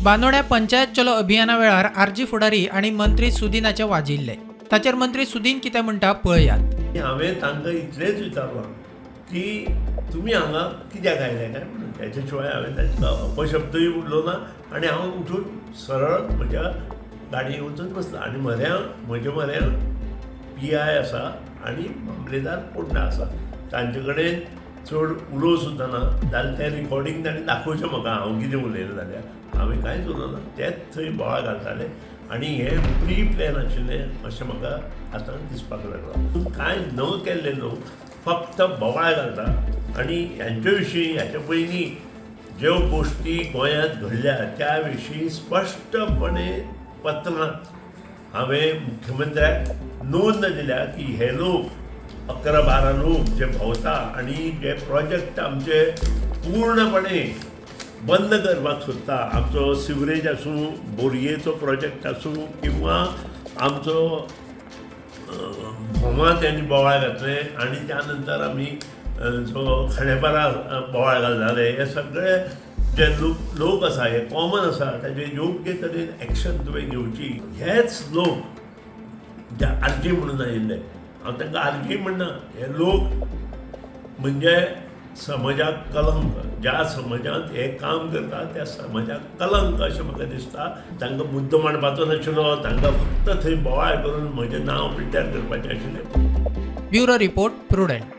बांदोड्या पंचायत चलो अभियाना वेळार आरजी फुडारी आणि मंत्री सुदीनाचे वाजिल्ले. ताचेर मंत्री सुदीन कितें म्हणटा पळयात. हांवें तांकां इतलेंच विचारलां की तुमी हांगा कित्याक आयले काय म्हणून. त्याच्या शिवाय हांवें तांकां अपशब्दूय उरलो ना आनी हांव उठून सरळ म्हज्या गाडयेक वचून बसला आनी म्हज्या म्हऱ्यान PI आसा आनी मामलेदार पोंडा आसा. तांचे कडेन चड उलोव सुद्दां ना. जाल्यार तें रिकॉर्डिंग ताणें दाखोवचें म्हाका हांव कितें उलयलें जाल्यार. हांवें कांयच उलोवना. तेच थंय बोवाळ घालताले आनी हें प्री प्लॅन आशिल्लें अशें म्हाका आतां दिसपाक लागलां. कांय न केल्लें न्हू, फक्त बोवाळ घालता आनी ह्यांचे विशीं ह्याच्या पयलीं ज्यो गोश्टी गोंयांत घडल्या त्या विशीं स्पश्टपणे पत्रांत हांवें मुख्यमंत्र्याक नोंद दिल्या की हे लोक 11-12 लोक जे भोंवता आनी जे प्रोजेक्ट आमचे पूर्णपणे बंद करपाक सोदता. आमचो सिवरेज आसूं, बोरयेचो प्रोजेक्ट आसूं किंवा आमचो भोमा त्यांनी बोवाळ घातले आनी त्या नंतर आमी जो खांडेपारा बोवाळ घालताले. हे सगळे जे लोक आसा, हे कॉमन आसा, ताजे योग्य तरेन एक्शन तुवें घेवची. हेच लोक जे आरजी म्हणून आयिल्ले, हांव तांकां आरजी म्हणना. हे लोक म्हणजे समाजाक कलंक. ज्या समाजांत हे काम करता त्या समाजाक कलंक अशें म्हाका दिसता. तांकां मुद्दो मांडपाचो नाशिल्लो, तांकां फक्त थंय बोवाळ करून म्हजें नांव पिड्ड्यार करपाचें आशिल्लें. Bureau report prudent.